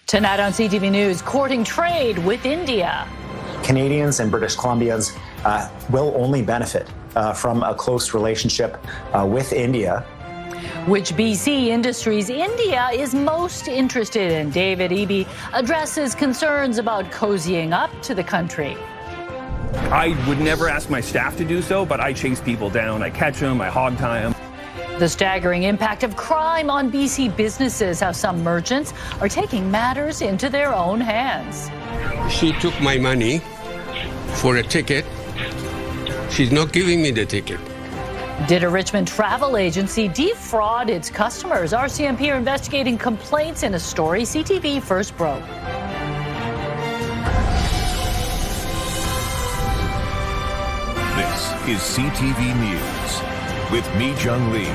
Tonight on CTV News, courting trade with India. Canadians and British Columbians will only benefit from a close relationship with India. Which BC industries India is most interested in? David Eby addresses concerns about cozying up to the country. I would never ask my staff to do so, but I chase people down. I catch them, I hog tie them. The staggering impact of crime on BC businesses, how some merchants are taking matters into their own hands. She took my money for a ticket. She's not giving me the ticket. Did a Richmond travel agency defraud its customers? RCMP are investigating complaints in a story CTV first broke. This is CTV News with Mi Jung Lee.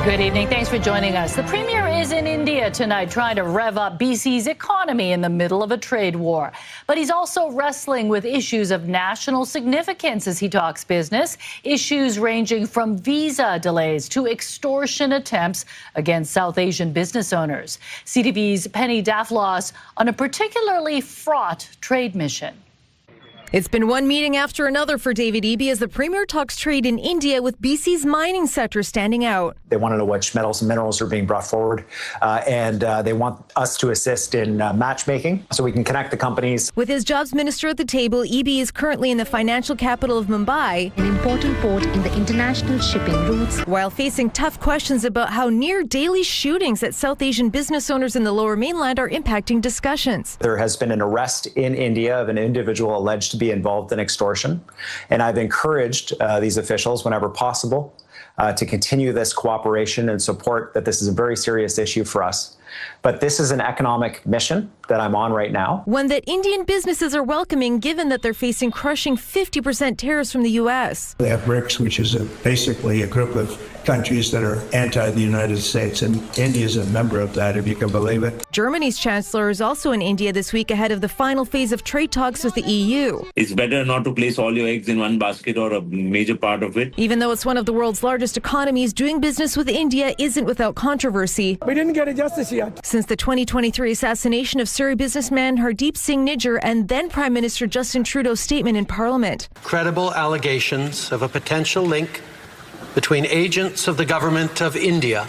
Good evening. Thanks for joining us. The Premier is in India tonight trying to rev up BC's economy in the middle of a trade war. But he's also wrestling with issues of national significance as he talks business, issues ranging from visa delays to extortion attempts against South Asian business owners. CTV's Penny Daflos on a particularly fraught trade mission. It's been one meeting after another for David Eby as the Premier talks trade in India, with BC's mining sector standing out. They want to know which metals and minerals are being brought forward, and they want us to assist in matchmaking so we can connect the companies. With his jobs minister at the table, Eby is currently in the financial capital of Mumbai, an important port in the international shipping routes, while facing tough questions about how near daily shootings at South Asian business owners in the Lower Mainland are impacting discussions. There has been an arrest in India of an individual alleged to be involved in extortion, and I've encouraged these officials whenever possible to continue this cooperation and support that this is a very serious issue for us. But this is an economic mission that I'm on right now. One that Indian businesses are welcoming, given that they're facing crushing 50% tariffs from the U.S. They have BRICS, which is basically a group of countries that are anti the United States, and India is a member of that, if you can believe it. Germany's chancellor is also in India this week ahead of the final phase of trade talks with the EU. It's better not to place all your eggs in one basket or a major part of it. Even though it's one of the world's largest economies, doing business with India isn't without controversy. We didn't get a justice yet. Since the 2023 assassination of Surrey businessman Hardeep Singh Nijjar and then Prime Minister Justin Trudeau's statement in Parliament. Credible allegations of a potential link between agents of the government of India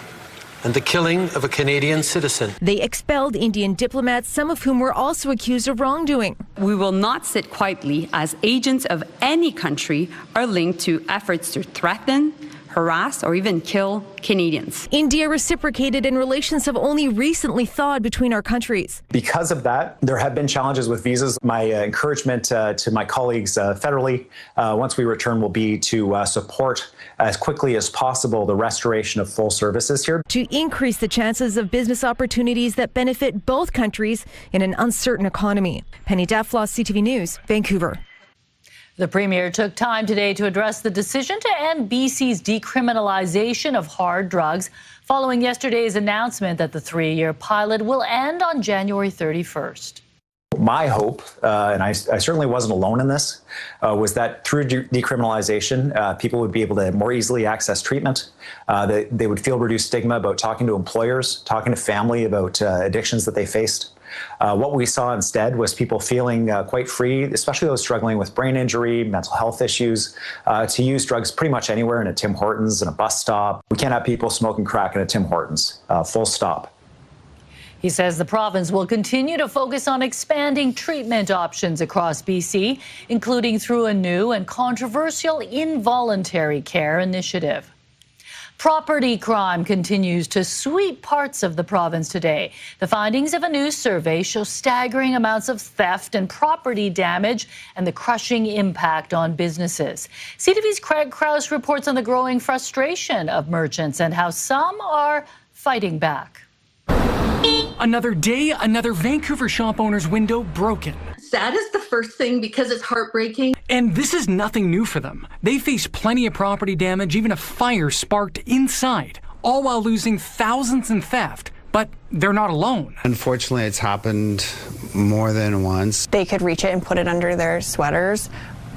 and the killing of a Canadian citizen. They expelled Indian diplomats, some of whom were also accused of wrongdoing. We will not sit quietly as agents of any country are linked to efforts to threaten, harass, or even kill Canadians. India reciprocated, and relations have only recently thawed between our countries. Because of that, there have been challenges with visas. My encouragement to my colleagues federally, once we return, will be to support as quickly as possible the restoration of full services here, to increase the chances of business opportunities that benefit both countries in an uncertain economy. Penny Daflos, CTV News, Vancouver. The Premier took time today to address the decision to end BC's decriminalization of hard drugs following yesterday's announcement that the 3-year pilot will end on January 31st. My hope, and I certainly wasn't alone in this, was that through decriminalization, people would be able to more easily access treatment. They would feel reduced stigma about talking to employers, talking to family about addictions that they faced. What we saw instead was people feeling quite free, especially those struggling with brain injury, mental health issues, to use drugs pretty much anywhere, in a Tim Hortons, in a bus stop. We can't have people smoking crack in a Tim Hortons, full stop. He says the province will continue to focus on expanding treatment options across BC, including through a new and controversial involuntary care initiative. Property crime continues to sweep parts of the province today. The findings of a new survey show staggering amounts of theft and property damage and the crushing impact on businesses. CTV's Craig Krause reports on the growing frustration of merchants and how some are fighting back. Another day, another Vancouver shop owner's window broken. Sad is the first thing because it's heartbreaking. And this is nothing new for them. They face plenty of property damage, even a fire sparked inside, all while losing thousands in theft. But they're not alone. Unfortunately, it's happened more than once. They could reach it and put it under their sweaters,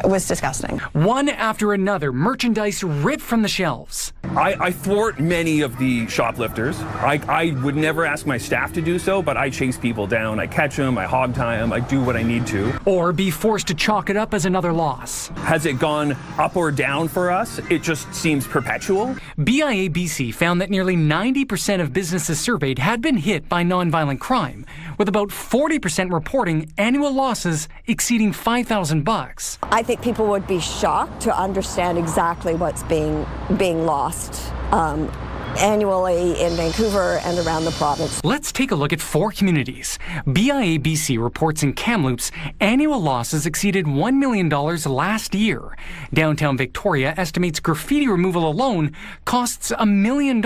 was disgusting. One after another, merchandise ripped from the shelves. I thwart many of the shoplifters. I would never ask my staff to do so, but I chase people down. I catch them, I hog tie them, I do what I need to. Or be forced to chalk it up as another loss. Has it gone up or down for us? It just seems perpetual. BIA BC found that nearly 90% of businesses surveyed had been hit by nonviolent crime, with about 40% reporting annual losses exceeding $5,000. I think people would be shocked to understand exactly what's being lost annually in Vancouver and around the province. Let's take a look at 4 communities. BIA BC reports in Kamloops annual losses exceeded $1 million last year. Downtown Victoria estimates graffiti removal alone costs $1 million.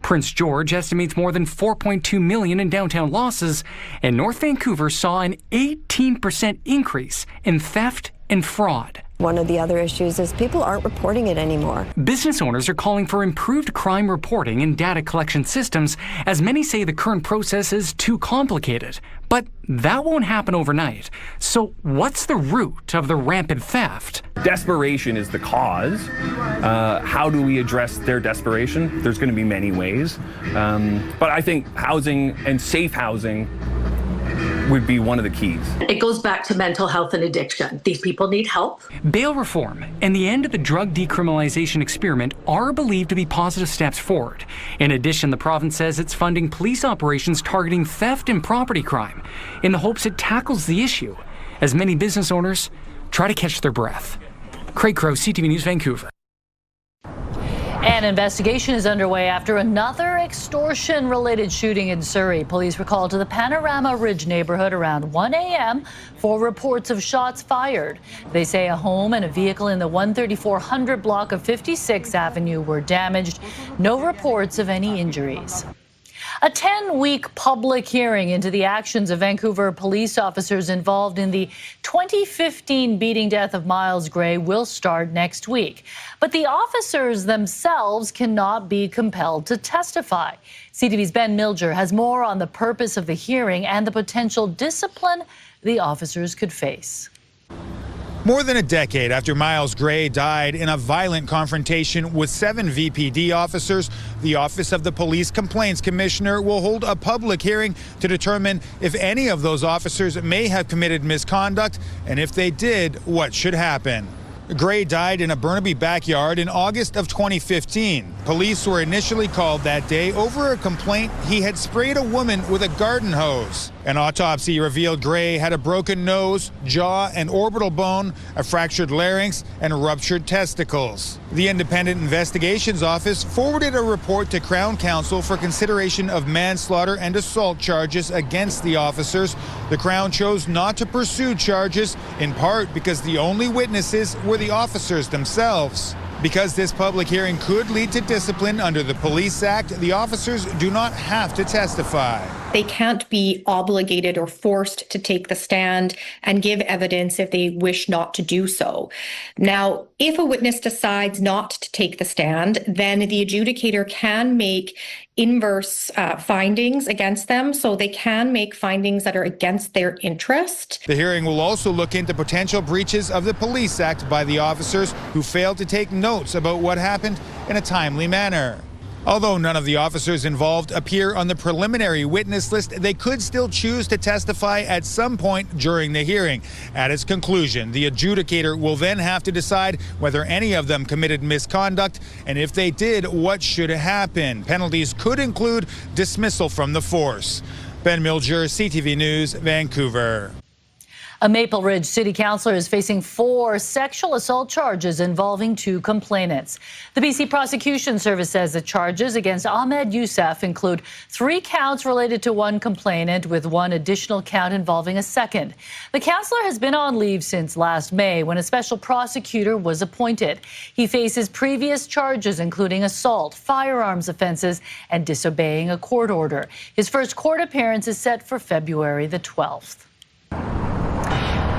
Prince George estimates more than $4.2 million in downtown losses, and North Vancouver saw an 18% increase in theft and fraud. One of the other issues is people aren't reporting it anymore. Business owners are calling for improved crime reporting and data collection systems, as many say the current process is too complicated. But that won't happen overnight. So what's the root of the rampant theft? Desperation is the cause. How do we address their desperation? There's going to be many ways. But I think housing and safe housing would be one of the keys. It goes back to mental health and addiction. These people need help. Bail reform and the end of the drug decriminalization experiment are believed to be positive steps forward. In addition, the province says it's funding police operations targeting theft and property crime in the hopes it tackles the issue, as many business owners try to catch their breath. Craig Crowe, CTV News, Vancouver. An investigation is underway after another extortion-related shooting in Surrey. Police were called to the Panorama Ridge neighborhood around 1 a.m. for reports of shots fired. They say a home and a vehicle in the 13400 block of 56th Avenue were damaged. No reports of any injuries. A 10-week public hearing into the actions of Vancouver police officers involved in the 2015 beating death of Miles Gray will start next week. But the officers themselves cannot be compelled to testify. CTV's Ben Milger has more on the purpose of the hearing and the potential discipline the officers could face. More than a decade after Miles Gray died in a violent confrontation with 7 VPD officers, the Office of the Police Complaints Commissioner will hold a public hearing to determine if any of those officers may have committed misconduct, and if they did, what should happen. Gray died in a Burnaby backyard in August of 2015. Police were initially called that day over a complaint he had sprayed a woman with a garden hose. An autopsy revealed Gray had a broken nose, jaw, and orbital bone, a fractured larynx, and ruptured testicles. The Independent Investigations Office forwarded a report to Crown Counsel for consideration of manslaughter and assault charges against the officers. The Crown chose not to pursue charges, in part because the only witnesses were the officers themselves. Because this public hearing could lead to discipline under the Police Act, the officers do not have to testify. They can't be obligated or forced to take the stand and give evidence if they wish not to do so. Now, if a witness decides not to take the stand, then the adjudicator can make inverse findings against them, so they can make findings that are against their interest. The hearing will also look into potential breaches of the Police Act by the officers who failed to take notes about what happened in a timely manner. Although none of the officers involved appear on the preliminary witness list, they could still choose to testify at some point during the hearing. At its conclusion, the adjudicator will then have to decide whether any of them committed misconduct, and if they did, what should happen. Penalties could include dismissal from the force. Ben Milger, CTV News, Vancouver. A Maple Ridge City Councillor is facing 4 sexual assault charges involving 2 complainants. The BC Prosecution Service says the charges against Ahmed Youssef include 3 counts related to 1 complainant, with 1 additional count involving a second. The councillor has been on leave since last May, when a special prosecutor was appointed. He faces previous charges including assault, firearms offences, and disobeying a court order. His first court appearance is set for February the 12th.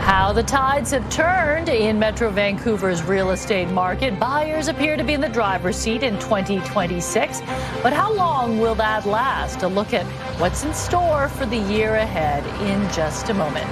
How the tides have turned in Metro Vancouver's real estate market. Buyers appear to be in the driver's seat in 2026. But how long will that last? A look at what's in store for the year ahead in just a moment.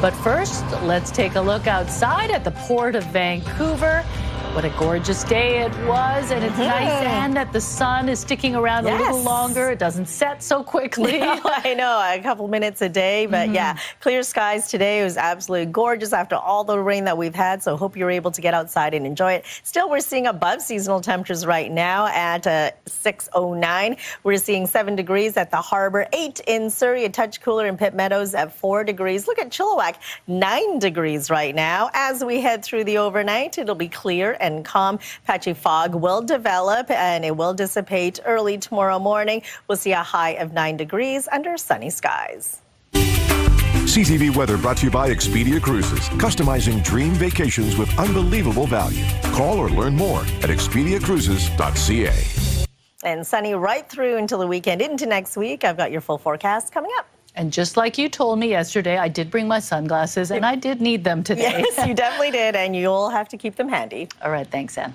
But first, let's take a look outside at the Port of Vancouver. What a gorgeous day it was, and it's nice, and that the sun is sticking around a little longer. It doesn't set so quickly. No, I know, a couple minutes a day, but yeah, clear skies today. It was absolutely gorgeous after all the rain that we've had, so hope you're able to get outside and enjoy it. Still, we're seeing above seasonal temperatures right now at 6:09. We're seeing 7 degrees at the Harbour, 8 in Surrey, a touch cooler in Pitt Meadows at 4 degrees. Look at Chilliwack, 9 degrees right now. As we head through the overnight, it'll be clear and calm. Patchy fog will develop and it will dissipate early tomorrow morning. We'll see a high of 9 degrees under sunny skies. CTV Weather brought to you by Expedia Cruises, customizing dream vacations with unbelievable value. Call or learn more at expediacruises.ca. And sunny right through until the weekend into next week. I've got your full forecast coming up. And just like you told me yesterday, I did bring my sunglasses, and I did need them today. Yes, you definitely did, and you'll have to keep them handy. All right, thanks, Anne.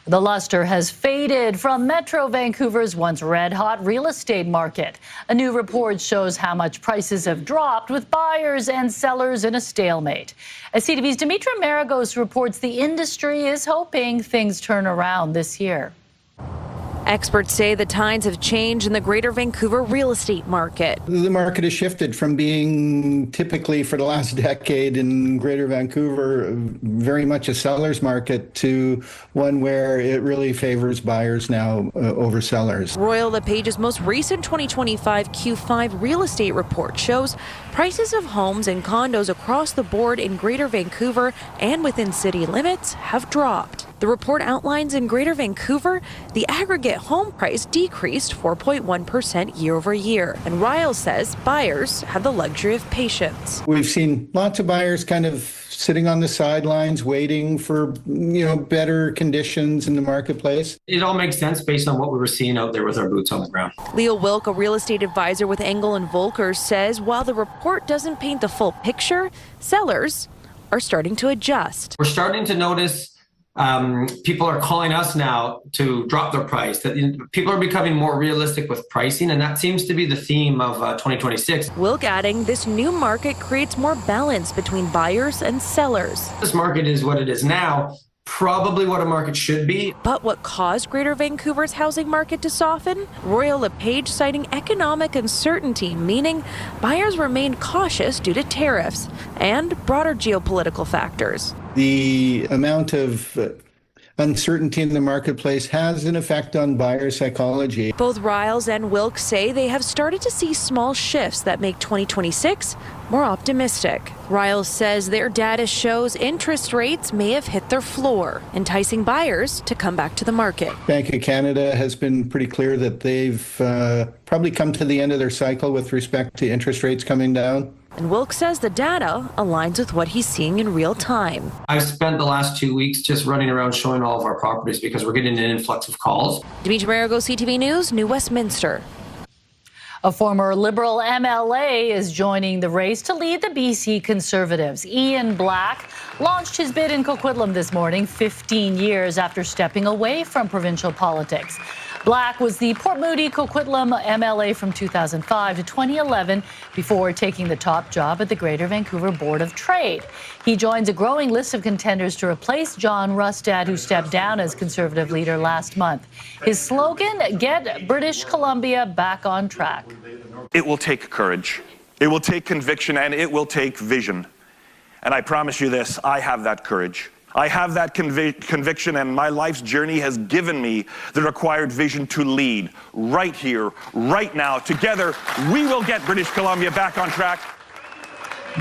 The luster has faded from Metro Vancouver's once red-hot real estate market. A new report shows how much prices have dropped, with buyers and sellers in a stalemate. As CTV's Dimitra Maragos reports, the industry is hoping things turn around this year. Experts say the tides have changed in the Greater Vancouver real estate market. The market has shifted from being typically for the last decade in Greater Vancouver very much a seller's market to one where it really favors buyers now over sellers. Royal LePage's most recent 2025 Q5 real estate report shows prices of homes and condos across the board in Greater Vancouver and within city limits have dropped. The report outlines in Greater Vancouver, the aggregate home price decreased 4.1% year over year. And Ryle says buyers have the luxury of patience. We've seen lots of buyers kind of sitting on the sidelines waiting for, better conditions in the marketplace. It all makes sense based on what we were seeing out there with our boots on the ground. Leo Wilk, a real estate advisor with Engel and Volker, says while the report doesn't paint the full picture, sellers are starting to adjust. We're starting to notice people are calling us now to drop their price. That people are becoming more realistic with pricing, and that seems to be the theme of 2026. Wilk adding this new market creates more balance between buyers and sellers. This market is what it is now, probably what a market should be. But what caused Greater Vancouver's housing market to soften? Royal LePage citing economic uncertainty, meaning buyers remained cautious due to tariffs and broader geopolitical factors. The amount of uncertainty in the marketplace has an effect on buyer psychology. Both Riles and Wilk say they have started to see small shifts that make 2026 more optimistic. Riles says their data shows interest rates may have hit their floor, enticing buyers to come back to the market. Bank of Canada has been pretty clear that they've probably come to the end of their cycle with respect to interest rates coming down. And Wilk says the data aligns with what he's seeing in real time. I've spent the last 2 weeks just running around showing all of our properties because we're getting an influx of calls. Dimitra Maragos, CTV News, New Westminster. A former Liberal MLA is joining the race to lead the BC Conservatives. Ian Black launched his bid in Coquitlam this morning, 15 years after stepping away from provincial politics. Black was the Port Moody Coquitlam MLA from 2005 to 2011 before taking the top job at the Greater Vancouver Board of Trade. He joins a growing list of contenders to replace John Rustad, who stepped down as Conservative leader last month. His slogan, "Get British Columbia back on track." It will take courage, it will take conviction, and it will take vision. And I promise you this, I have that courage. I have that conviction, and my life's journey has given me the required vision to lead right here, right now. Together, we will get British Columbia back on track.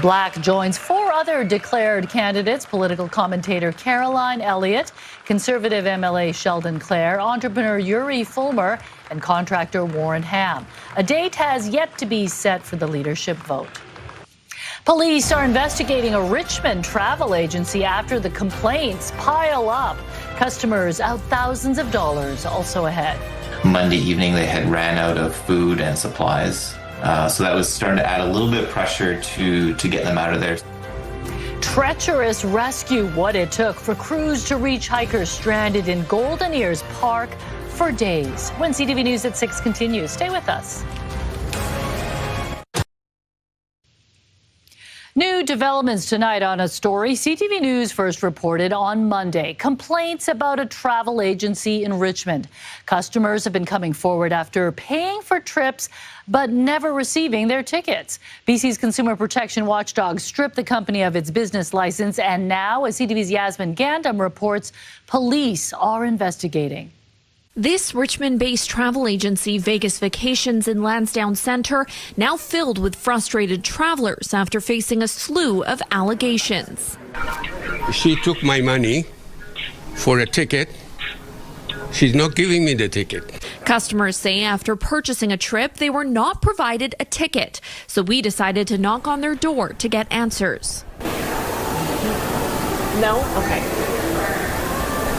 Black joins 4 other declared candidates: political commentator Caroline Elliott, Conservative MLA Sheldon Clare, entrepreneur Yuri Fulmer, and contractor Warren Ham. A date has yet to be set for the leadership vote. Police are investigating a Richmond travel agency after the complaints pile up. Customers out thousands of dollars. Also ahead. Monday evening, they had ran out of food and supplies. So that was starting to add a little bit of pressure to get them out of there. Treacherous rescue, what it took for crews to reach hikers stranded in Golden Ears Park for days. When CTV News at 6 continues, stay with us. News New developments tonight on a story CTV News first reported on Monday. Complaints about a travel agency in Richmond. Customers have been coming forward after paying for trips but never receiving their tickets. BC's consumer protection watchdog stripped the company of its business license, and now, as CTV's Yasmin Gandam reports, police are investigating. This Richmond-based travel agency, Vegas Vacations in Lansdowne Centre, now filled with frustrated travelers after facing a slew of allegations. She took my money for a ticket. She's not giving me the ticket. Customers say after purchasing a trip, they were not provided a ticket. So we decided to knock on their door to get answers. No? Okay.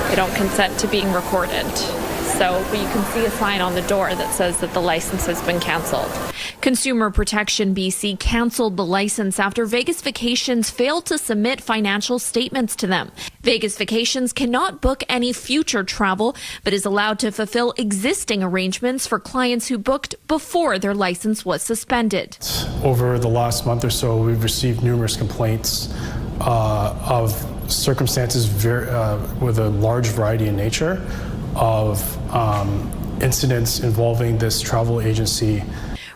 They don't consent to being recorded. So you can see a sign on the door that says that the license has been canceled. Consumer Protection BC canceled the license after Vegas Vacations failed to submit financial statements to them. Vegas Vacations cannot book any future travel, but is allowed to fulfill existing arrangements for clients who booked before their license was suspended. Over the last month or so, we've received numerous complaints of circumstances with a large variety in nature of incidents involving this travel agency.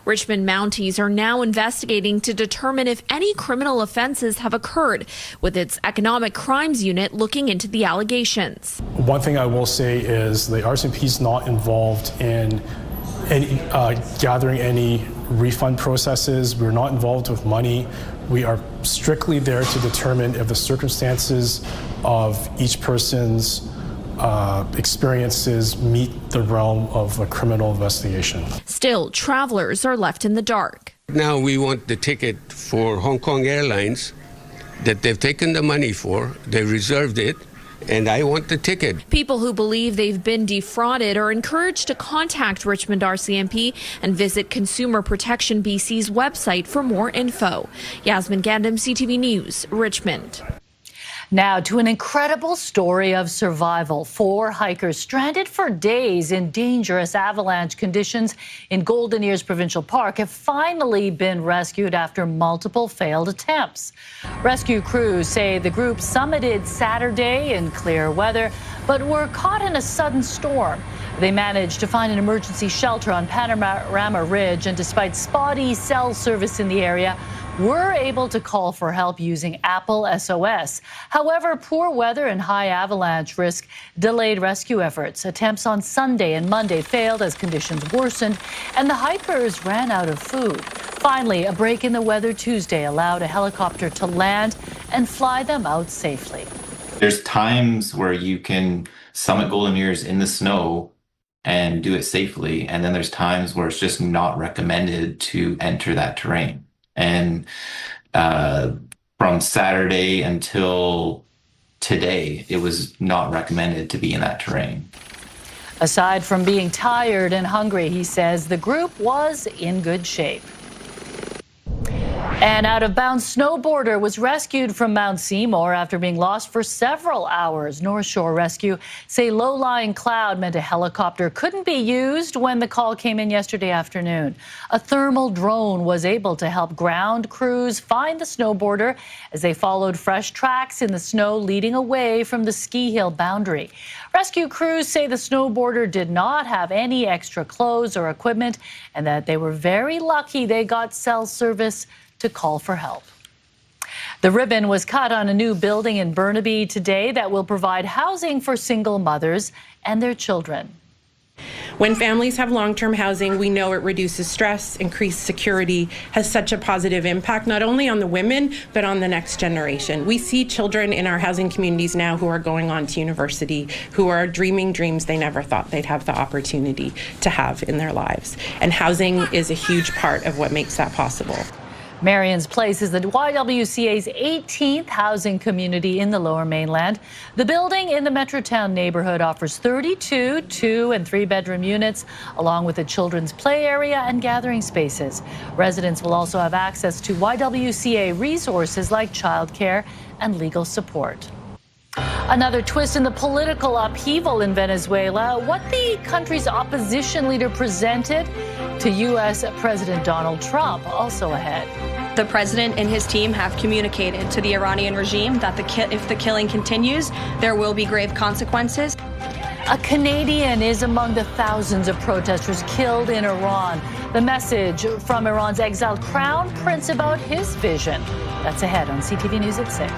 Richmond Mounties are now investigating to determine if any criminal offenses have occurred, with its economic crimes unit looking into the allegations. One thing I will say is the RCMP is not involved in gathering any refund processes. We're not involved with money. We are strictly there to determine if the circumstances of each person's experiences meet the realm of a criminal investigation. Still, travelers are left in the dark. Now we want the ticket for Hong Kong Airlines that they've taken the money for, they reserved it, and I want the ticket. People who believe they've been defrauded are encouraged to contact Richmond RCMP and visit Consumer Protection BC's website for more info. Yasmin Gandam, CTV News, Richmond. Now to an incredible story of survival. 4 hikers stranded for days in dangerous avalanche conditions in Golden Ears Provincial Park have finally been rescued after multiple failed attempts. Rescue crews say the group summited Saturday in clear weather, but were caught in a sudden storm. They managed to find an emergency shelter on Panorama Ridge, and despite spotty cell service in the area, were able to call for help using Apple SOS. However, poor weather and high avalanche risk delayed rescue efforts. Attempts on Sunday and Monday failed as conditions worsened, and the hikers ran out of food. Finally, a break in the weather Tuesday allowed a helicopter to land and fly them out safely. There's times where you can summit Golden Ears in the snow and do it safely, and then there's times where it's just not recommended to enter that terrain. And from Saturday until today, it was not recommended to be in that terrain. Aside from being tired and hungry, he says the group was in good shape. An out-of-bounds snowboarder was rescued from Mount Seymour after being lost for several hours. North Shore Rescue say low-lying cloud meant a helicopter couldn't be used when the call came in yesterday afternoon. A thermal drone was able to help ground crews find the snowboarder as they followed fresh tracks in the snow leading away from the ski hill boundary. Rescue crews say the snowboarder did not have any extra clothes or equipment and that they were very lucky they got cell service to call for help. The ribbon was cut on a new building in Burnaby today that will provide housing for single mothers and their children. When families have long-term housing, we know it reduces stress, increased security, has such a positive impact, not only on the women, but on the next generation. We see children in our housing communities now who are going on to university, who are dreaming dreams they never thought they'd have the opportunity to have in their lives. And housing is a huge part of what makes that possible. Marion's Place is the YWCA's 18th housing community in the Lower Mainland. The building in the Metrotown neighborhood offers 32 2- and 3-bedroom units, along with a children's play area and gathering spaces. Residents will also have access to YWCA resources like childcare and legal support. Another twist in the political upheaval in Venezuela, what the country's opposition leader presented to U.S. President Donald Trump, also ahead. The president and his team have communicated to the Iranian regime that if the killing continues, there will be grave consequences. A Canadian is among the thousands of protesters killed in Iran. The message from Iran's exiled crown prince about his vision. That's ahead on CTV News at 6.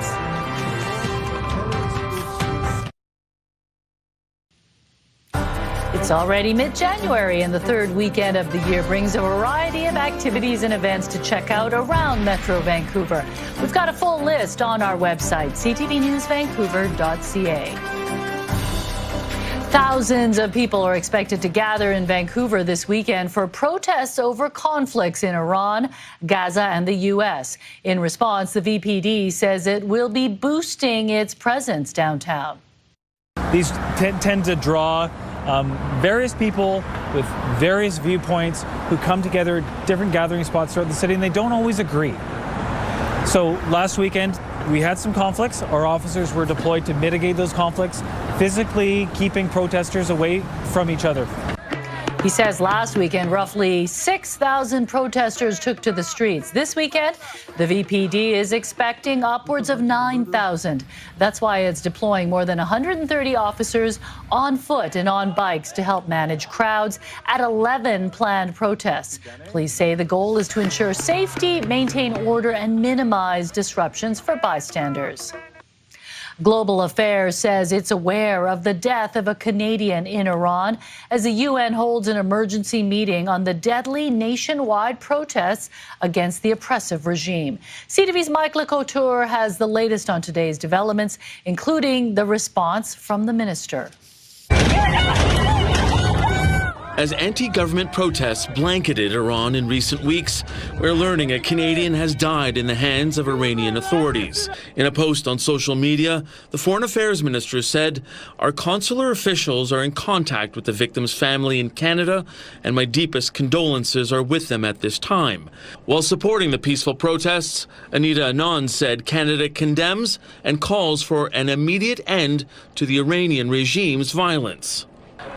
It's already mid-January, and the third weekend of the year brings a variety of activities and events to check out around Metro Vancouver. We've got a full list on our website, ctvnewsvancouver.ca. Thousands of people are expected to gather in Vancouver this weekend for protests over conflicts in Iran, Gaza, and the U.S. In response, the VPD says it will be boosting its presence downtown. These tend to draw various people with various viewpoints who come together at different gathering spots throughout the city, and they don't always agree. So last weekend, we had some conflicts. Our officers were deployed to mitigate those conflicts, physically keeping protesters away from each other. He says last weekend, roughly 6,000 protesters took to the streets. This weekend, the VPD is expecting upwards of 9,000. That's why it's deploying more than 130 officers on foot and on bikes to help manage crowds at 11 planned protests. Police say the goal is to ensure safety, maintain order, and minimize disruptions for bystanders. Global Affairs says it's aware of the death of a Canadian in Iran as the UN holds an emergency meeting on the deadly nationwide protests against the oppressive regime. CTV's Mike LeCouture has the latest on today's developments, including the response from the minister. As anti-government protests blanketed Iran in recent weeks, we're learning a Canadian has died in the hands of Iranian authorities. In a post on social media, the Foreign Affairs Minister said, "Our consular officials are in contact with the victim's family in Canada, and my deepest condolences are with them at this time." While supporting the peaceful protests, Anita Anand said Canada condemns and calls for an immediate end to the Iranian regime's violence.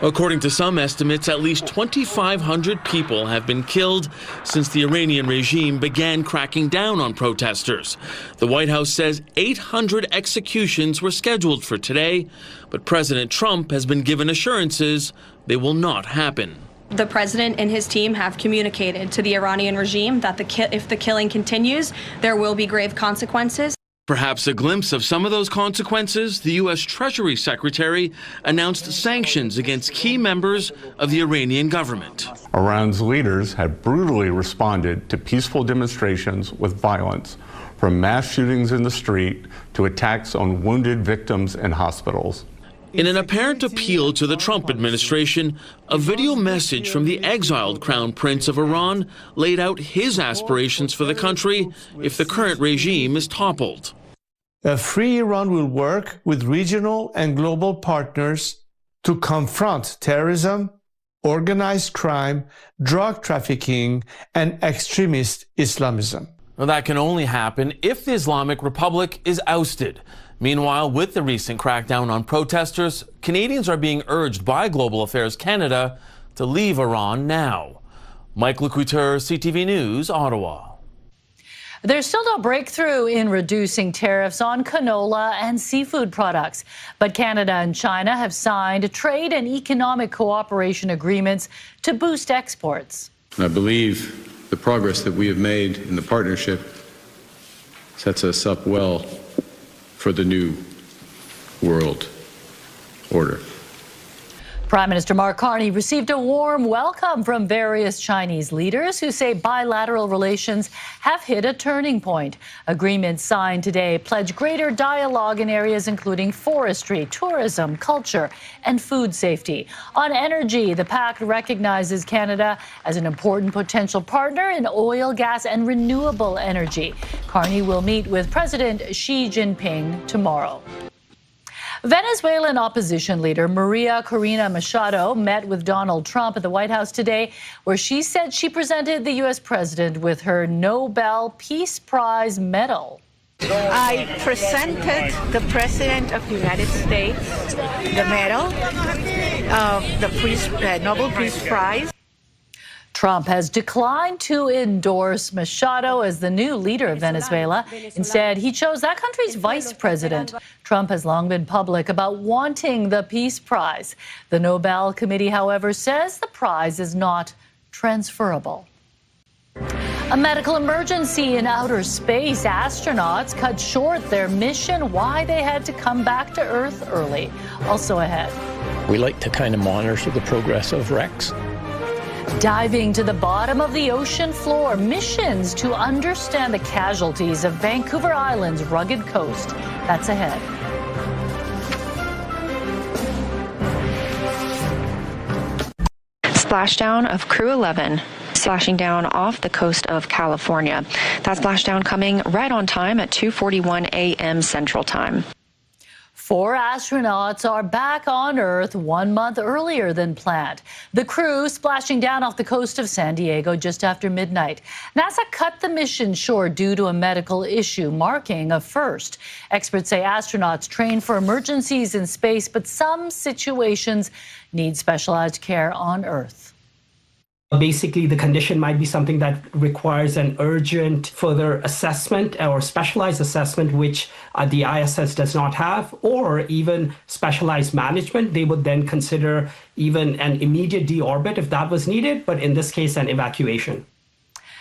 According to some estimates, at least 2,500 people have been killed since the Iranian regime began cracking down on protesters. The White House says 800 executions were scheduled for today, but President Trump has been given assurances they will not happen. The president and his team have communicated to the Iranian regime that if the killing continues, there will be grave consequences. Perhaps a glimpse of some of those consequences, the U.S. Treasury Secretary announced sanctions against key members of the Iranian government. Iran's leaders have brutally responded to peaceful demonstrations with violence, from mass shootings in the street to attacks on wounded victims in hospitals. In an apparent appeal to the Trump administration, a video message from the exiled Crown Prince of Iran laid out his aspirations for the country if the current regime is toppled. A free Iran will work with regional and global partners to confront terrorism, organized crime, drug trafficking, and extremist Islamism. Well, that can only happen if the Islamic Republic is ousted. Meanwhile, with the recent crackdown on protesters, Canadians are being urged by Global Affairs Canada to leave Iran now. Mike LeCouture, CTV News, Ottawa. There's still no breakthrough in reducing tariffs on canola and seafood products, but Canada and China have signed trade and economic cooperation agreements to boost exports. I believe the progress that we have made in the partnership sets us up well for the new world order. Prime Minister Mark Carney received a warm welcome from various Chinese leaders who say bilateral relations have hit a turning point. Agreements signed today pledge greater dialogue in areas including forestry, tourism, culture, and food safety. On energy, the pact recognizes Canada as an important potential partner in oil, gas, and renewable energy. Carney will meet with President Xi Jinping tomorrow. Venezuelan opposition leader Maria Corina Machado met with Donald Trump at the White House today, where she said she presented the U.S. president with her Nobel Peace Prize medal. I presented the President of the United States the medal of the Nobel Peace Prize. Trump has declined to endorse Machado as the new leader of Venezuela. Instead, he chose that country's vice president. Trump has long been public about wanting the Peace Prize. The Nobel Committee, however, says the prize is not transferable. A medical emergency in outer space. Astronauts cut short their mission. Why they had to come back to Earth early. Also ahead. We like to kind of monitor the progress of wrecks. Diving to the bottom of the ocean floor. Missions to understand the casualties of Vancouver Island's rugged coast. That's ahead. Splashdown of Crew 11. Splashing down off the coast of California. That splashdown coming right on time at 2:41 a.m. Central Time. 4 astronauts are back on Earth 1 month earlier than planned. The crew splashing down off the coast of San Diego just after midnight. NASA cut the mission short due to a medical issue, marking a first. Experts say astronauts train for emergencies in space, but some situations need specialized care on Earth. Basically, the condition might be something that requires an urgent further assessment or specialized assessment, which the ISS does not have, or even specialized management. They would then consider even an immediate deorbit if that was needed, but in this case, an evacuation.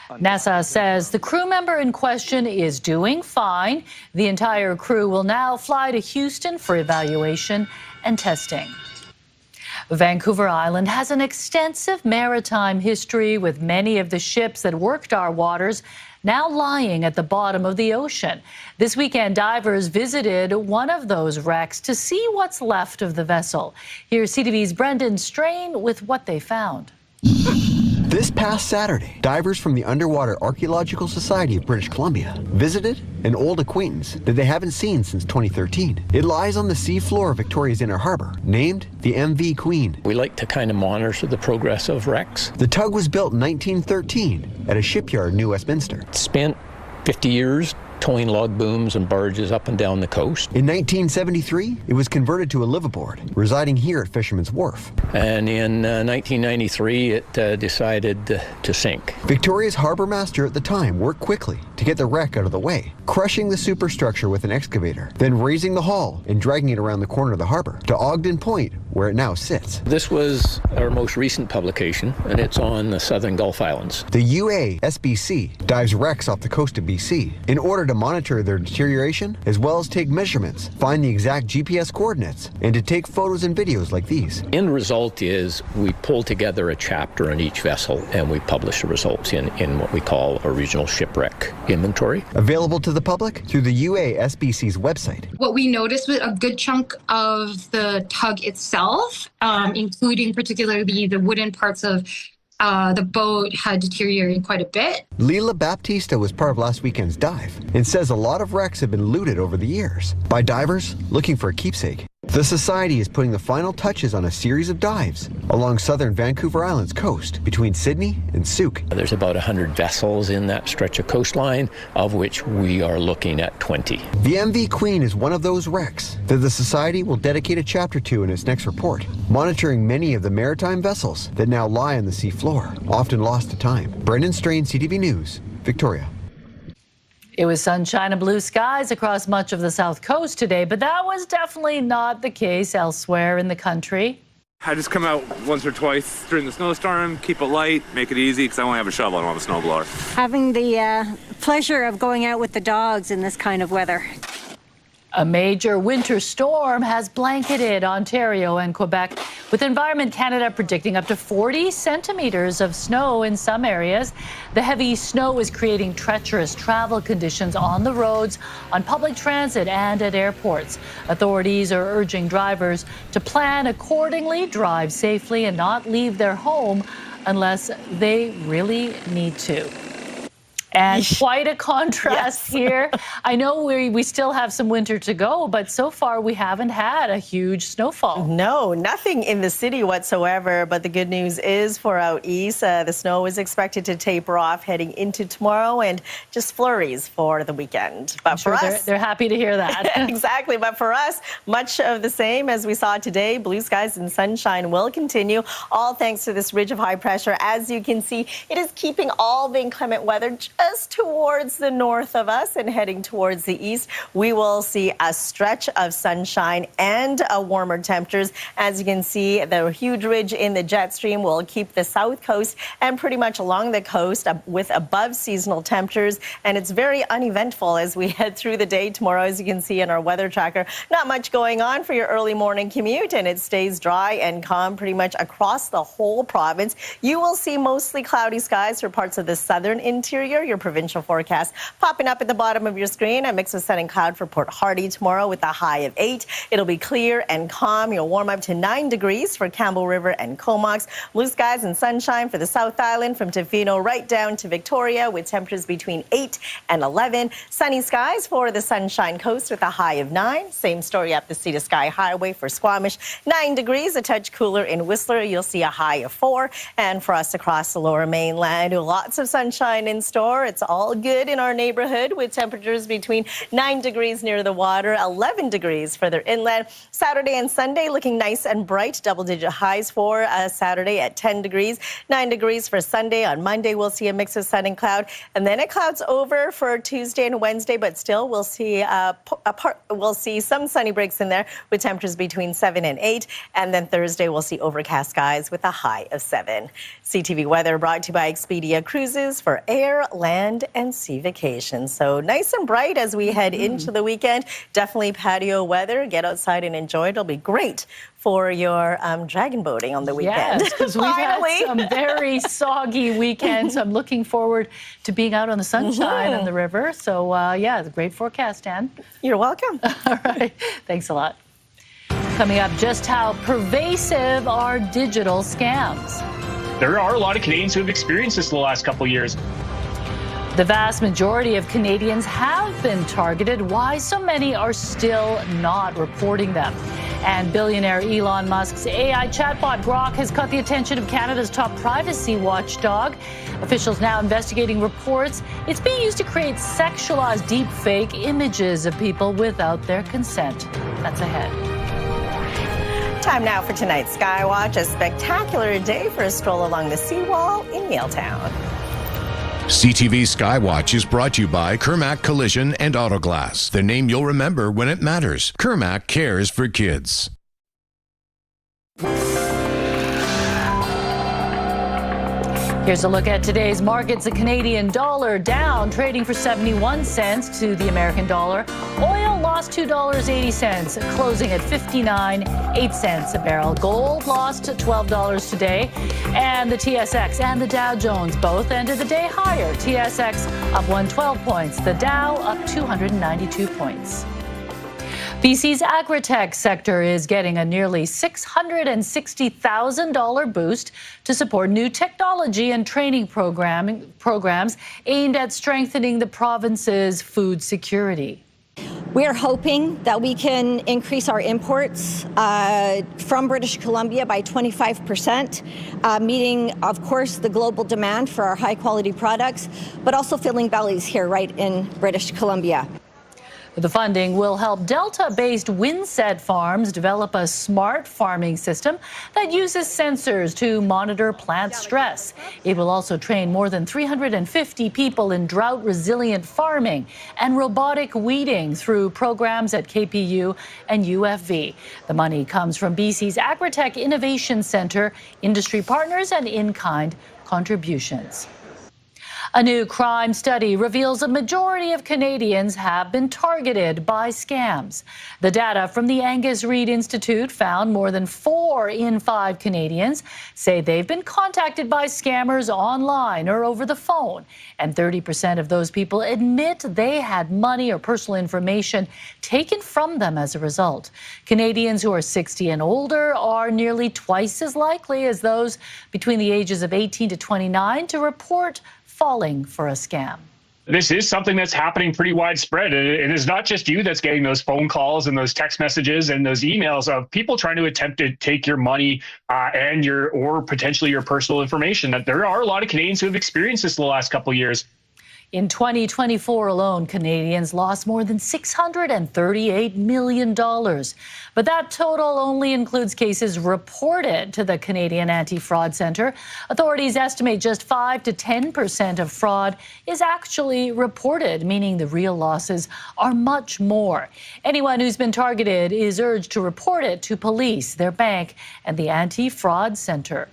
NASA says the crew member in question is doing fine. The entire crew will now fly to Houston for evaluation and testing. Vancouver Island has an extensive maritime history, with many of the ships that worked our waters now lying at the bottom of the ocean. This weekend, divers visited one of those wrecks to see what's left of the vessel. Here's CTV's Brendan Strain with what they found. This past Saturday, divers from the Underwater Archaeological Society of British Columbia visited an old acquaintance that they haven't seen since 2013. It lies on the sea floor of Victoria's Inner Harbor, named the MV Queen. We like to kind of monitor the progress of wrecks. The tug was built in 1913 at a shipyard in New Westminster. Spent 50 years towing log booms and barges up and down the coast. In 1973, it was converted to a liveaboard, residing here at Fisherman's Wharf. And in 1993, it decided to sink. Victoria's harbor master at the time worked quickly to get the wreck out of the way, crushing the superstructure with an excavator, then raising the hull and dragging it around the corner of the harbor to Ogden Point, where it now sits. This was our most recent publication, and it's on the southern Gulf Islands. The UASBC dives wrecks off the coast of BC in order to monitor their deterioration, as well as take measurements, find the exact GPS coordinates, and to take photos and videos like these. End result is we pull together a chapter on each vessel, and we publish the results in what we call a regional shipwreck inventory. Available to the public through the UASBC's website. What we noticed was a good chunk of the tug itself, including particularly the wooden parts of the boat, had deteriorated quite a bit. Leila Baptista was part of last weekend's dive and says a lot of wrecks have been looted over the years by divers looking for a keepsake. The Society is putting the final touches on a series of dives along southern Vancouver Island's coast between Sydney and Souk. There's about 100 vessels in that stretch of coastline, of which we are looking at 20. The MV Queen is one of those wrecks that the Society will dedicate a chapter to in its next report, monitoring many of the maritime vessels that now lie on the sea floor, often lost to time. Brendan Strain, CTV News, Victoria. It was sunshine and blue skies across much of the South Coast today, but that was definitely not the case elsewhere in the country. I just come out once or twice during the snowstorm, keep it light, make it easy, because I won't have a shovel, I don't have a snowblower. Having the pleasure of going out with the dogs in this kind of weather. A major winter storm has blanketed Ontario and Quebec, with Environment Canada predicting up to 40 centimeters of snow in some areas. The heavy snow is creating treacherous travel conditions on the roads, on public transit, and at airports. Authorities are urging drivers to plan accordingly, drive safely, and not leave their home unless they really need to. And quite a contrast here. I know we still have some winter to go, but so far we haven't had a huge snowfall. No, nothing in the city whatsoever. But the good news is for out east, the snow is expected to taper off heading into tomorrow and just flurries for the weekend. But for us, they're happy to hear that. Exactly. But for us, much of the same as we saw today. Blue skies and sunshine will continue, all thanks to this ridge of high pressure. As you can see, it is keeping all the inclement weather just towards the north of us and heading towards the east. We will see a stretch of sunshine and warmer temperatures. As you can see, the huge ridge in the jet stream will keep the south coast and pretty much along the coast with above seasonal temperatures. And it's very uneventful as we head through the day tomorrow. As you can see in our weather tracker, not much going on for your early morning commute, and it stays dry and calm pretty much across the whole province. You will see mostly cloudy skies for parts of the southern interior. Your provincial forecast popping up at the bottom of your screen. A mix of sun and cloud for Port Hardy tomorrow with a high of 8. It'll be clear and calm. You'll warm up to 9 degrees for Campbell River and Comox. Blue skies and sunshine for the South Island from Tofino right down to Victoria with temperatures between 8 and 11. Sunny skies for the Sunshine Coast with a high of 9. Same story up the Sea to Sky Highway for Squamish. 9 degrees, a touch cooler in Whistler. You'll see a high of 4. And for us across the Lower Mainland, lots of sunshine in store. It's all good in our neighborhood with temperatures between 9 degrees near the water, 11 degrees further inland. Saturday and Sunday looking nice and bright. Double-digit highs for Saturday at 10 degrees. 9 degrees for Sunday. On Monday, we'll see a mix of sun and cloud. And then it clouds over for Tuesday and Wednesday, but still we'll see some sunny breaks in there with temperatures between 7 and 8. And then Thursday, we'll see overcast skies with a high of 7. CTV weather brought to you by Expedia Cruises for air, land, and sea vacations. So nice and bright as we head into the weekend. Definitely patio weather. Get outside and enjoy it. It'll be great for your dragon boating on the weekend. Yes, because we've had some very soggy weekends. I'm looking forward to being out on the sunshine on the river. So, yeah, it's a great forecast, Ann. You're welcome. All right. Thanks a lot. Coming up, just how pervasive are digital scams? There are a lot of Canadians who have experienced this in the last couple of years. The vast majority of Canadians have been targeted. Why so many are still not reporting them? And billionaire Elon Musk's AI chatbot Grok has caught the attention of Canada's top privacy watchdog. Officials now investigating reports it's being used to create sexualized deepfake images of people without their consent. That's ahead. Time now for tonight's Skywatch. A spectacular day for a stroll along the seawall in Yaletown. CTV Skywatch is brought to you by Kermac Collision and Autoglass, the name you'll remember when it matters. Kermac cares for kids. Here's a look at today's markets. The Canadian dollar down, trading for 71 cents to the American dollar. Oil lost $2.80, closing at 59.08 cents a barrel. Gold lost $12 today. And the TSX and the Dow Jones both ended the day higher. TSX up 112 points. The Dow up 292 points. BC's Agritech sector is getting a nearly $660,000 boost to support new technology and training programs aimed at strengthening the province's food security. We are hoping that we can increase our imports from British Columbia by 25%, meeting, of course, the global demand for our high-quality products, but also filling bellies here right in British Columbia. The funding will help Delta-based Windset Farms develop a smart farming system that uses sensors to monitor plant stress. It will also train more than 350 people in drought-resilient farming and robotic weeding through programs at KPU and UFV. The money comes from BC's Agritech Innovation Centre, industry partners, and in-kind contributions. A new crime study reveals a majority of Canadians have been targeted by scams. The data from the Angus Reid Institute found more than 4 in 5 Canadians say they've been contacted by scammers online or over the phone. And 30% of those people admit they had money or personal information taken from them as a result. Canadians who are 60 and older are nearly twice as likely as those between the ages of 18 to 29 to report falling for a scam. This is something that's happening pretty widespread. It is not just you that's getting those phone calls and those text messages and those emails of people trying to attempt to take your money or potentially your personal information. That there are a lot of Canadians who have experienced this in the last couple of years. In 2024 alone, Canadians lost more than $638 million. But that total only includes cases reported to the Canadian Anti-Fraud Centre. Authorities estimate just 5 to 10% of fraud is actually reported, meaning the real losses are much more. Anyone who's been targeted is urged to report it to police, their bank, and the Anti-Fraud Centre.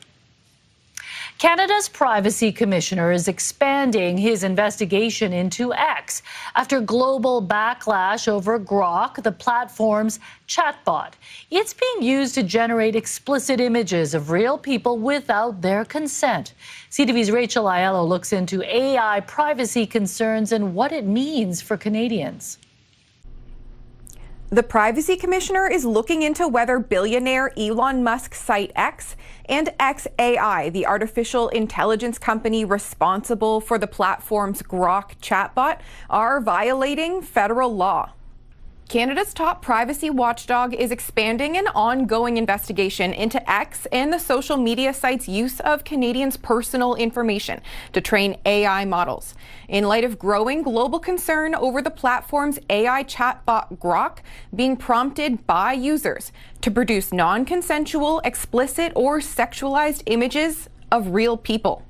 Canada's Privacy Commissioner is expanding his investigation into X after global backlash over Grok, the platform's chatbot. It's being used to generate explicit images of real people without their consent. CTV's Rachel Aiello looks into AI privacy concerns and what it means for Canadians. The Privacy Commissioner is looking into whether billionaire Elon Musk's site X and xAI, the artificial intelligence company responsible for the platform's Grok chatbot, are violating federal law. Canada's top privacy watchdog is expanding an ongoing investigation into X and the social media site's use of Canadians' personal information to train AI models. In light of growing global concern over the platform's AI chatbot Grok being prompted by users to produce non-consensual, explicit, or sexualized images of real people.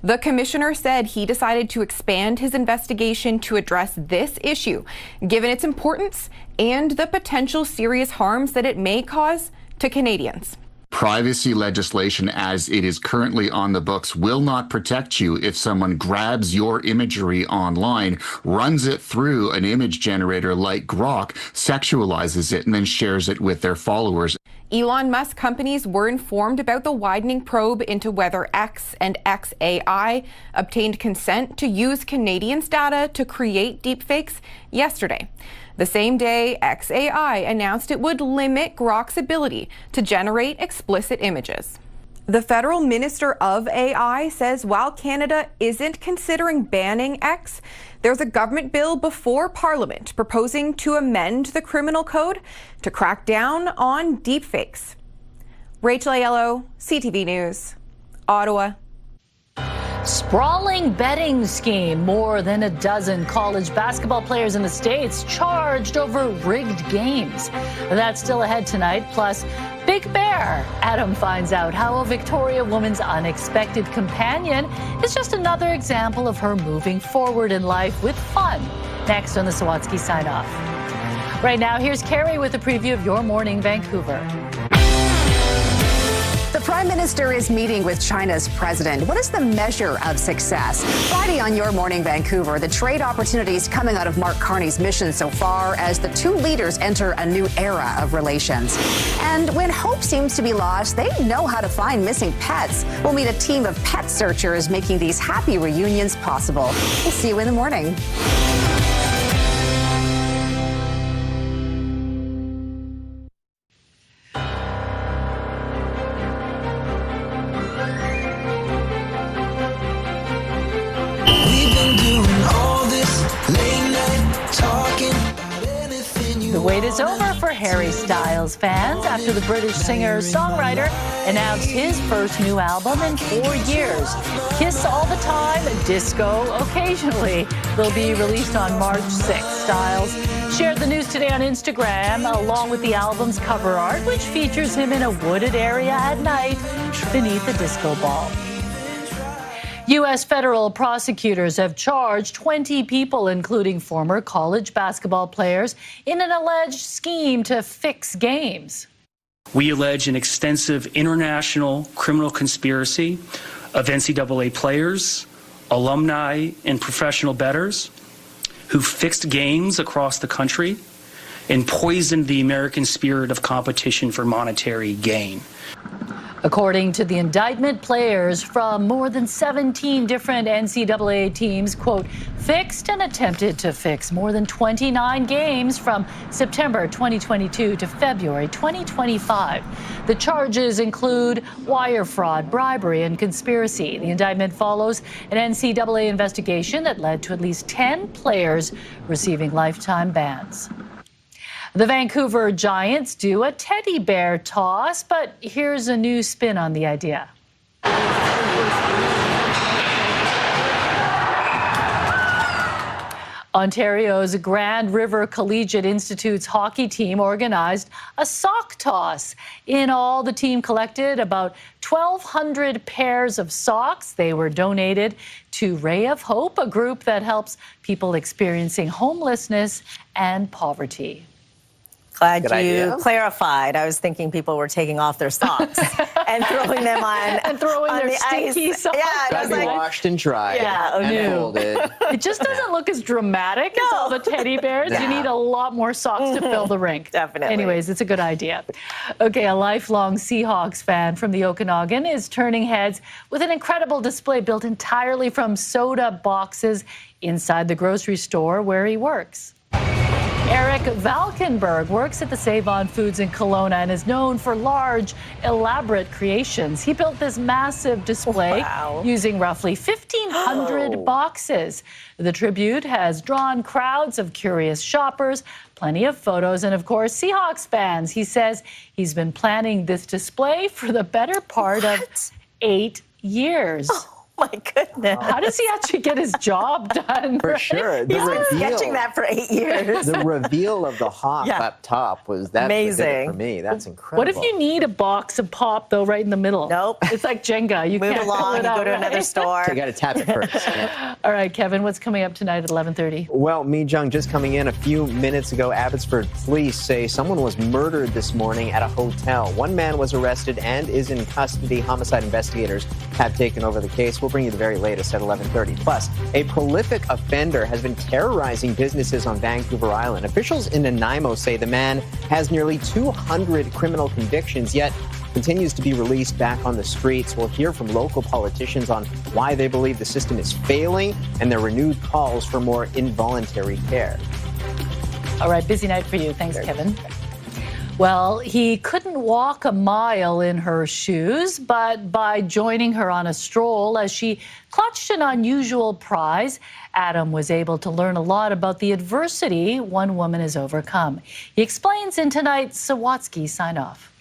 The commissioner said he decided to expand his investigation to address this issue, given its importance and the potential serious harms that it may cause to Canadians. Privacy legislation as it is currently on the books will not protect you if someone grabs your imagery online, runs it through an image generator like Grok, sexualizes it, and then shares it with their followers. Elon Musk companies were informed about the widening probe into whether X and xAI obtained consent to use Canadians' data to create deepfakes yesterday. The same day, xAI announced it would limit Grok's ability to generate explicit images. The federal minister of AI says while Canada isn't considering banning X, there's a government bill before Parliament proposing to amend the criminal code to crack down on deepfakes. Rachel Aiello, CTV News, Ottawa. Sprawling betting scheme. More than a dozen college basketball players in the States charged over rigged games. That's still ahead tonight. Plus, Big Bear. Adam finds out how a Victoria woman's unexpected companion is just another example of her moving forward in life with fun. Next on the Sawatsky Sign Off. Right now, here's Carrie with a preview of Your Morning Vancouver. The Prime Minister is meeting with China's president. What is the measure of success? Friday on Your Morning Vancouver, the trade opportunities coming out of Mark Carney's mission so far as the two leaders enter a new era of relations. And when hope seems to be lost, they know how to find missing pets. We'll meet a team of pet searchers making these happy reunions possible. We'll see you in the morning. The wait is over for Harry Styles fans after the British singer-songwriter announced his first new album in 4 years. Kiss All the Time, Disco Occasionally will be released on March 6th. Styles shared the news today on Instagram along with the album's cover art, which features him in a wooded area at night beneath a disco ball. U.S. federal prosecutors have charged 20 people, including former college basketball players, in an alleged scheme to fix games. We allege an extensive international criminal conspiracy of NCAA players, alumni, and professional bettors who fixed games across the country and poisoned the American spirit of competition for monetary gain. According to the indictment, players from more than 17 different NCAA teams, quote, fixed and attempted to fix more than 29 games from September 2022 to February 2025. The charges include wire fraud, bribery, and conspiracy. The indictment follows an NCAA investigation that led to at least 10 players receiving lifetime bans. The Vancouver Giants do a teddy bear toss, but here's a new spin on the idea. Ontario's Grand River Collegiate Institute's hockey team organized a sock toss. In all, the team collected about 1,200 pairs of socks. They were donated to Ray of Hope, a group that helps people experiencing homelessness and poverty. Glad you clarified. I was thinking people were taking off their socks and throwing them on and throwing on their the stinky ice. socks. Yeah, Gotta be washed and dried and folded. It just doesn't look as dramatic as all the teddy bears. You need a lot more socks to fill the rink. Definitely. Anyways, it's a good idea. Okay, a lifelong Seahawks fan from the Okanagan is turning heads with an incredible display built entirely from soda boxes inside the grocery store where he works. Eric Valkenburg works at the Save-On Foods in Kelowna and is known for large, elaborate creations. He built this massive display using roughly 1,500 boxes. The tribute has drawn crowds of curious shoppers, plenty of photos, and of course, Seahawks fans. He says he's been planning this display for the better part of 8 years. My goodness. How does he actually get his job done? For sure. He's been sketching that for 8 years. The reveal of the hop up top was amazing for me. That's incredible. What if you need a box of pop, though, right in the middle? Nope. It's like Jenga. You move can't along, pull it out, go to another store. You got to tap it first. Yeah. All right, Kevin, what's coming up tonight at 11:30? Well, Mi Jung, just coming in a few minutes ago, Abbotsford police say someone was murdered this morning at a hotel. One man was arrested and is in custody. Homicide investigators have taken over the case. We'll bring you the very latest at 11:30. Plus, a prolific offender has been terrorizing businesses on Vancouver Island. Officials in Nanaimo say the man has nearly 200 criminal convictions, yet continues to be released back on the streets. We'll hear from local politicians on why they believe the system is failing and their renewed calls for more involuntary care. All right, busy night for you. Thanks, Kevin. Well, he couldn't walk a mile in her shoes, but by joining her on a stroll as she clutched an unusual prize, Adam was able to learn a lot about the adversity one woman has overcome. He explains in tonight's Sawatsky sign-off.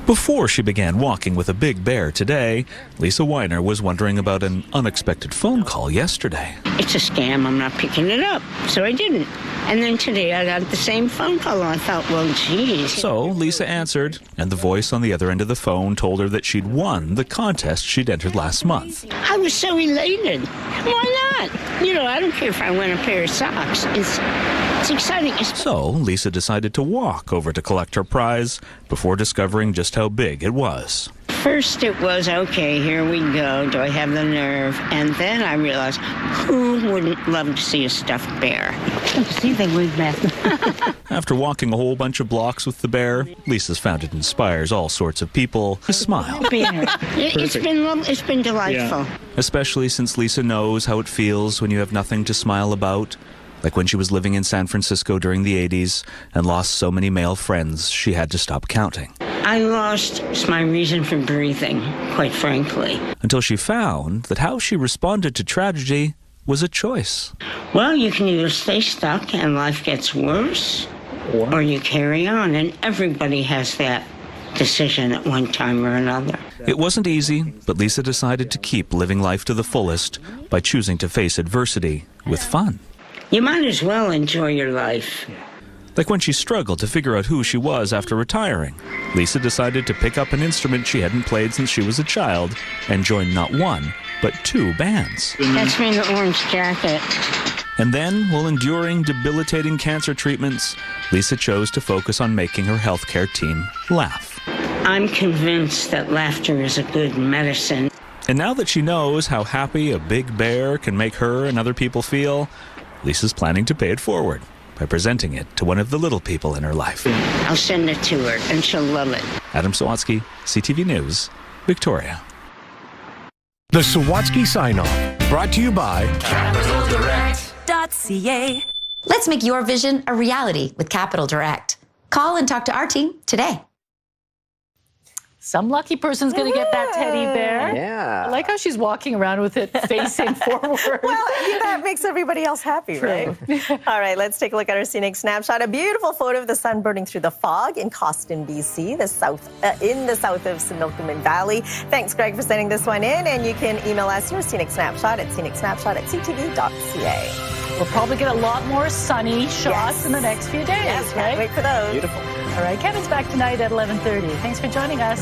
Before she began walking with a big bear today, Lisa Weiner was wondering about an unexpected phone call yesterday. It's a scam. I'm not picking it up. So I didn't. And then today I got the same phone call and I thought, well, geez. So Lisa answered, and the voice on the other end of the phone told her that she'd won the contest she'd entered last month. I was so elated. Why not? You know, I don't care if I win a pair of socks. It's exciting. So Lisa decided to walk over to collect her prize before discovering just how big it was. First it was, okay, here we go. Do I have the nerve? And then I realized, who wouldn't love to see a stuffed bear? See, they move back. After walking a whole bunch of blocks with the bear, Lisa's found it inspires all sorts of people to smile. It's been delightful. Yeah. Especially since Lisa knows how it feels when you have nothing to smile about. Like when she was living in San Francisco during the 80s and lost so many male friends she had to stop counting. I lost my reason for breathing, quite frankly. Until she found that how she responded to tragedy was a choice. Well, you can either stay stuck and life gets worse, or you carry on, and everybody has that decision at one time or another. It wasn't easy, but Lisa decided to keep living life to the fullest by choosing to face adversity with fun. You might as well enjoy your life. Like when she struggled to figure out who she was after retiring, Lisa decided to pick up an instrument she hadn't played since she was a child and join not one, but 2 bands. That's me in the orange jacket. And then, while enduring debilitating cancer treatments, Lisa chose to focus on making her healthcare team laugh. I'm convinced that laughter is a good medicine. And now that she knows how happy a big bear can make her and other people feel, Lisa's planning to pay it forward by presenting it to one of the little people in her life. I'll send it to her, and she'll love it. Adam Sawatsky, CTV News, Victoria. The Sawatsky Sign-Off, brought to you by CapitalDirect.ca. Let's make your vision a reality with Capital Direct. Call and talk to our team today. Some lucky person's going to get that teddy bear. Yeah. I like how she's walking around with it facing forward. Well, that makes everybody else happy, right? All right, let's take a look at our scenic snapshot. A beautiful photo of the sun burning through the fog in Costin, BC, in the south of Similkameen Valley. Thanks, Greg, for sending this one in. And you can email us your scenic snapshot at scenicsnapshot@ctv.ca. We'll probably get a lot more sunny shots in the next few days, yes, right? Can't wait for those. Beautiful. All right, Kevin's back tonight at 11:30. Thanks for joining us.